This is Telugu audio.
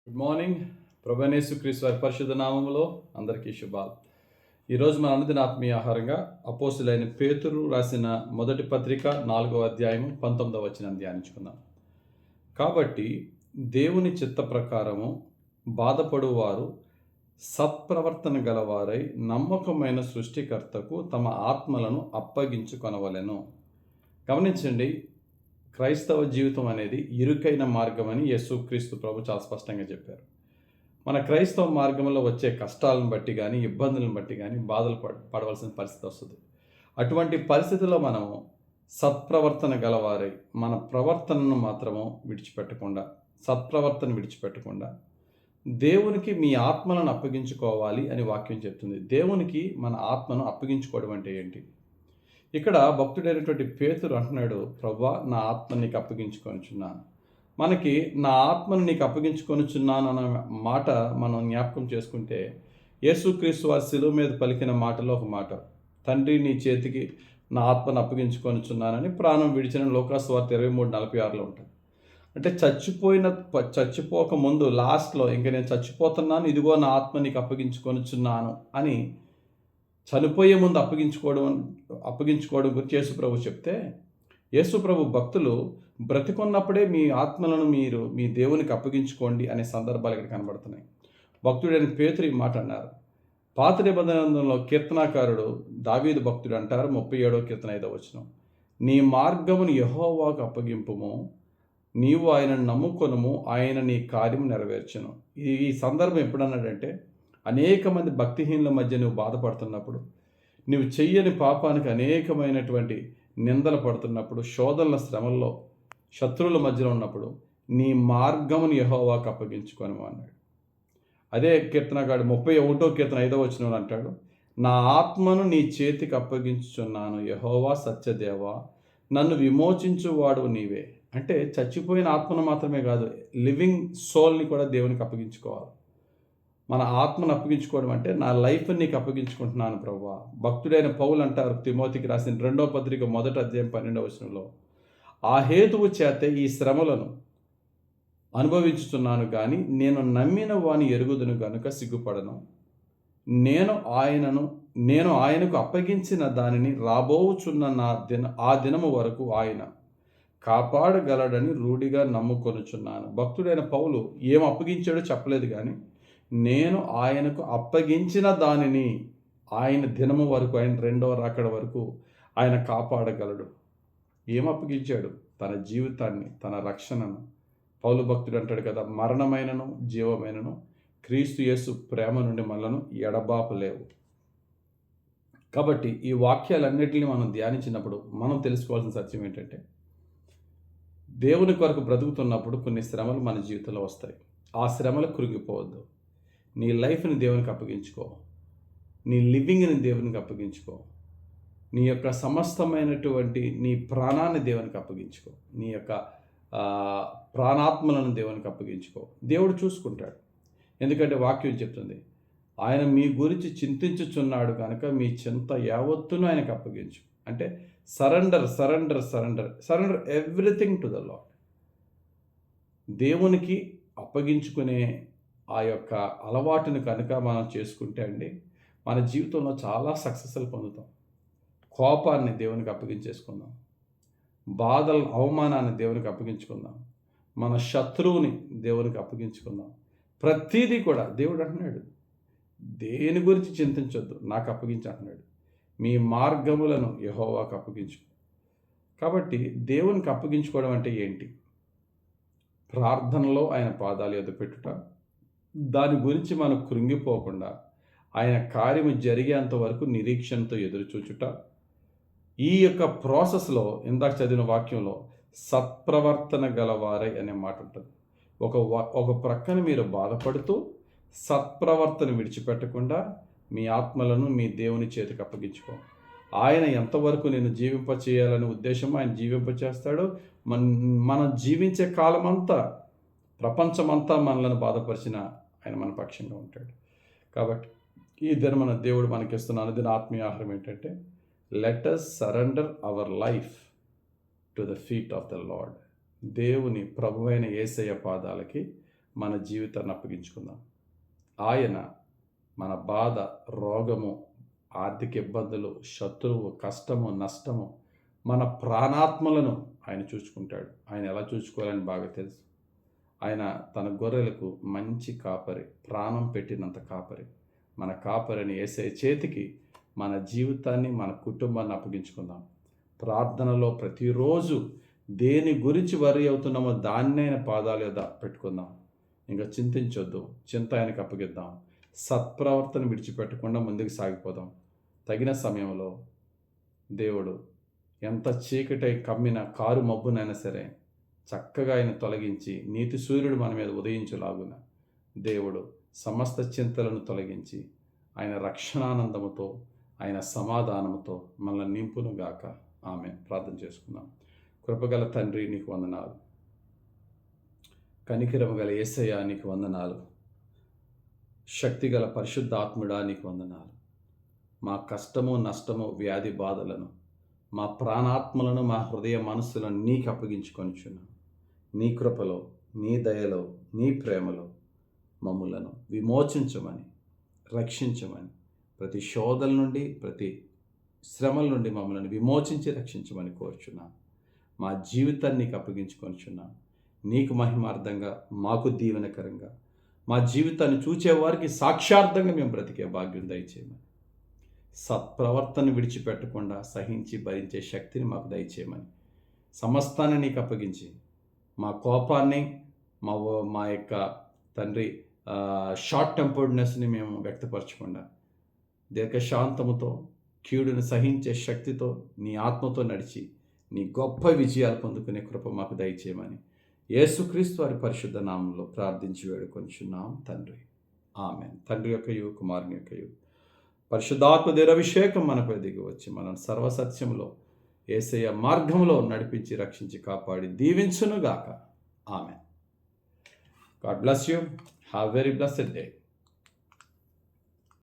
Good morning. ప్రభువైన యేసుక్రీస్తు వారి పరిశుద్ధ నామములో అందరికీ శుభాలు. ఈరోజు మన అనుదిన ఆత్మీయ ఆహారంగా అపోస్తులైన పేతురు రాసిన మొదటి పత్రిక 4వ అధ్యాయము 19వ వచనం ధ్యానించుకుందాం. కాబట్టి దేవుని చిత్త ప్రకారము బాధపడువారు సత్ప్రవర్తన గలవారై నమ్మకమైన సృష్టికర్తకు తమ ఆత్మలను అప్పగించుకొనవలెను. గమనించండి, క్రైస్తవ జీవితం అనేది ఇరుకైన మార్గం అని యేసుక్రీస్తు ప్రభు చాలా స్పష్టంగా చెప్పారు. మన క్రైస్తవ మార్గంలో వచ్చే కష్టాలను బట్టి కానీ, ఇబ్బందులను బట్టి కానీ బాధలు పడవలసిన పరిస్థితి వస్తుంది. అటువంటి పరిస్థితుల్లో మనము సత్ప్రవర్తన గలవారై మన ప్రవర్తనను మాత్రము విడిచిపెట్టకుండా, సత్ప్రవర్తన విడిచిపెట్టకుండా దేవునికి మీ ఆత్మలను అప్పగించుకోవాలి అని వాక్యం చెప్తుంది. దేవునికి మన ఆత్మను అప్పగించుకోవడం అంటే ఏంటి? ఇక్కడ భక్తుడైనటువంటి పేతురు అంటున్నాడు, ప్రభువా, నా ఆత్మని నీకు అప్పగించుకొనుచున్నాను. మనకి నా ఆత్మను నీకు అప్పగించుకొనుచున్నాను అన్న మాట మనం జ్ఞాపకం చేసుకుంటే, యేసుక్రీస్తు వారి శిలువ మీద పలికిన మాటలో ఒక మాట, తండ్రి నీ చేతికి నా ఆత్మను అప్పగించుకొనుచున్నానని ప్రాణం విడిచిన లోకాసు వార్త 23:46 ఉంటుంది. అంటే చచ్చిపోక ముందు లాస్ట్లో ఇంక నేను చచ్చిపోతున్నాను, ఇదిగో నా ఆత్మ నీకు అప్పగించుకొనుచున్నాను అని చనిపోయే ముందు అప్పగించుకోవడం గురించి యేసుప్రభు చెప్తే, యేసుప్రభు భక్తులు బ్రతికున్నప్పుడే మీ ఆత్మలను మీరు మీ దేవునికి అప్పగించుకోండి అనే సందర్భాలు ఇక్కడ కనబడుతున్నాయి. భక్తుడైన పేతురు ఈ మాట అన్నారు. పాత నిబంధనలో కీర్తనాకారుడు దావీదు భక్తుడు అంటారు, 37వ కీర్తన 5వ వచనం, నీ మార్గమును యెహోవాకు అప్పగింపుము, నీవు ఆయనను నమ్ముకొనుము, ఆయన నీ కార్యం నెరవేర్చును. ఈ సందర్భం ఎప్పుడన్నాడంటే, అనేక మంది భక్తిహీనుల మధ్య నువ్వు బాధపడుతున్నప్పుడు, నువ్వు చెయ్యని పాపానికి అనేకమైనటువంటి నిందలు పడుతున్నప్పుడు, శోధనల శ్రమల్లో శత్రువుల మధ్యలో ఉన్నప్పుడు నీ మార్గమును యెహోవాకు అప్పగించుకొనుము అన్నాడు. అదే కీర్తనగాడు 31వ కీర్తన 5వ వచనంలో అంటాడు, నా ఆత్మను నీ చేతికి అప్పగించుచున్నాను, యెహోవా సత్యదేవా, నన్ను విమోచించువాడు నీవే. అంటే చచ్చిపోయిన ఆత్మను మాత్రమే కాదు, లివింగ్ సోల్ని కూడా దేవునికి అప్పగించుకోవాలి. మన ఆత్మను అప్పగించుకోవడం అంటే నా లైఫ్ని నీకు అప్పగించుకుంటున్నాను ప్రభువా. భక్తుడైన పౌలు అంటారు తిమోతికి రాసిన 2వ పత్రిక 1వ అధ్యాయం 12వ వచనంలో, ఆ హేతువు చేతే ఈ శ్రమలను అనుభవించుతున్నాను కానీ నేను నమ్మిన వాని ఎరుగుదును గనుక సిగ్గుపడను. నేను ఆయనకు అప్పగించిన దానిని రాబోచున్న ఆ దినము వరకు ఆయన కాపాడగలడని రూఢిగా నమ్ముకొనుచున్నాను. భక్తుడైన పౌలు ఏం అప్పగించాడో చెప్పలేదు, కానీ నేను ఆయనకు అప్పగించిన దానిని ఆయన దినము వరకు, ఆయన రెండవ రాకడ వరకు ఆయన కాపాడగలడు. ఏం అప్పగించాడు? తన జీవితాన్ని, తన రక్షణను. పౌలు భక్తుడు అంటాడు కదా, మరణమైనను జీవమైనను క్రీస్తు యేసు ప్రేమ నుండి మనలను ఎడబాపలేవు. కాబట్టి ఈ వాక్యాలన్నిటిని మనం ధ్యానించినప్పుడు మనం తెలుసుకోవాల్సిన సత్యం ఏంటంటే, దేవుని కొరకు బ్రతుకుతున్నప్పుడు కొన్ని శ్రమలు మన జీవితంలో వస్తాయి. ఆ శ్రమలు కృంగిపోవద్దు. నీ లైఫ్ని దేవునికి అప్పగించుకో, నీ లివింగ్ని దేవునికి అప్పగించుకో, నీ యొక్క సమస్తమైనటువంటి నీ ప్రాణాన్ని దేవునికి అప్పగించుకో, నీ యొక్క ప్రాణాత్మలను దేవునికి అప్పగించుకో. దేవుడు చూసుకుంటాడు. ఎందుకంటే వాక్యం చెప్తుంది, ఆయన మీ గురించి చింతించుచున్నాడు కనుక మీ చింత యావత్తును ఆయనకు అప్పగించు. అంటే surrender everything to the lord. దేవునికి అప్పగించుకునే ఆ యొక్క అలవాటుని కనుక మనం చేసుకుంటే అండి, మన జీవితంలో చాలా సక్సెస్లు పొందుతాం. కోపాన్ని దేవునికి అప్పగించేసుకుందాం, అవమానాన్ని దేవునికి అప్పగించుకుందాం, మన శత్రువుని దేవునికి అప్పగించుకుందాం. ప్రతిదీ కూడా దేవుడు అంటున్నాడు, దేని గురించి చింతించొద్దు, నాకు అప్పగించి అంటున్నాడు. మీ మార్గములను యెహోవాకు అప్పగించు. కాబట్టి దేవునికి అప్పగించుకోవడం అంటే ఏంటి? ప్రార్థనలో ఆయన పాదాల యొద్ద పెట్టుట, దాని గురించి మనం కృంగిపోకుండా ఆయన కార్యము జరిగేంత వరకు నిరీక్షణతో ఎదురుచూచుట. ఈ యొక్క ప్రాసెస్లో ఇందాక చదివిన వాక్యంలో సత్ప్రవర్తన గలవారై అనే మాట ఉంటుంది. ఒక ప్రక్కన మీరు బాధపడుతూ సత్ప్రవర్తన విడిచిపెట్టకుండా మీ ఆత్మలను మీ దేవుని చేతికి అప్పగించుకో. ఆయన ఎంతవరకు నేను జీవింపచేయాలనే ఉద్దేశం ఆయన జీవింపచేస్తాడు. మనం జీవించే కాలమంతా, ప్రపంచమంతా మనలను బాధపరిచిన ఆయన మన పక్షంగా ఉంటాడు. కాబట్టి ఈ దినం మన దేవుడు మనకిస్తున్న అనుదిన ఆత్మీయ ఆహారం ఏంటంటే, let us surrender our life to the feet of the lord. దేవుని ప్రభువైన యేసయ్య పాదాలకి మన జీవితాన్ని అప్పగించుకుందాం. ఆయన మన బాధ, రోగము, ఆర్థిక ఇబ్బందులు, శత్రువు, కష్టము, నష్టము, మన ప్రాణాత్మలను ఆయన చూసుకుంటాడు. ఆయన ఎలా చూసుకోవాలని బాగా తెలుసు. ఆయన తన గొర్రెలకు మంచి కాపరి, ప్రాణం పెట్టినంత కాపరి. మన కాపరిని యేసయ్య చేతికి మన జీవితాన్ని, మన కుటుంబాన్ని అప్పగించుకుందాం. ప్రార్థనలో ప్రతిరోజు దేని గురించి వరి అవుతున్నామో దాన్ని ఆయన పాదాల యొద్ద పెట్టుకుందాం. ఇంకా చింతించొద్దు, చింత ఆయనకు అప్పగిద్దాం. సత్ప్రవర్తన విడిచిపెట్టకుండా ముందుకు సాగిపోదాం. తగిన సమయంలో దేవుడు ఎంత చీకటై కమ్మిన కారు మబ్బునైనా సరే చక్కగా ఆయన తొలగించి నీతి సూర్యుడు మన మీద ఉదయించులాగున దేవుడు సమస్త చింతలను తొలగించి ఆయన రక్షణానందముతో, ఆయన సమాధానముతో మనల్ని నింపునుగాక. ఆమె ప్రార్థన చేసుకుందాం. కృపగల తండ్రి, నీకు వందనాలు. కనికరము గల యేసయ్య, నీకు వందనాలు. శక్తిగల పరిశుద్ధాత్ముడా, నీకు వందనాలు. మా కష్టము, నష్టము, వ్యాధి బాధలను, మా ప్రాణాత్మలను, మా హృదయ మనస్సులను నీకు అప్పగించుకొనిచున్నాం. నీ కృపలో, నీ దయలో, నీ ప్రేమలో మమ్ములను విమోచించమని, రక్షించమని, ప్రతి శోధల నుండి, ప్రతి శ్రమల నుండి మమ్మల్ని విమోచించి రక్షించమని కోరుచున్నాం. మా జీవితాన్ని నీకు అప్పగించుకొనిచున్నాం. నీకు మహిమార్థంగా, మాకు దీవెనకరంగా, మా జీవితాన్ని చూచేవారికి సాక్షార్థంగా మేము బ్రతికే భాగ్యం దయచేయమని, సత్ప్రవర్తన విడిచిపెట్టకుండా సహించి భరించే శక్తిని మాకు దయచేయమని, సమస్తాన్ని నీకు అప్పగించి మా కోపాన్ని, మా యొక్క తండ్రి షార్ట్ టెంపర్డ్నెస్ని మేము వ్యక్తపరచకుండా దీర్ఘశాంతముతో, కీడును సహించే శక్తితో, నీ ఆత్మతో నడిచి నీ గొప్ప విజయాలు పొందుకునే కృప మాకు దయచేయమని యేసుక్రీస్తు వారి పరిశుద్ధ నామంలో ప్రార్థించి వేడుకొనిచున్నాం తండ్రి. ఆమెన్. తండ్రి యొక్కయు, కుమారుని యొక్కయు, పరిశుద్ధాత్మ దేవాభిషేకం మనపై దిగి వచ్చి మనం సర్వసత్యంలో యేసయ్య మార్గంలో నడిపించి, రక్షించి, కాపాడి దీవించునుగాక. Amen. God bless you. Have very blessed day.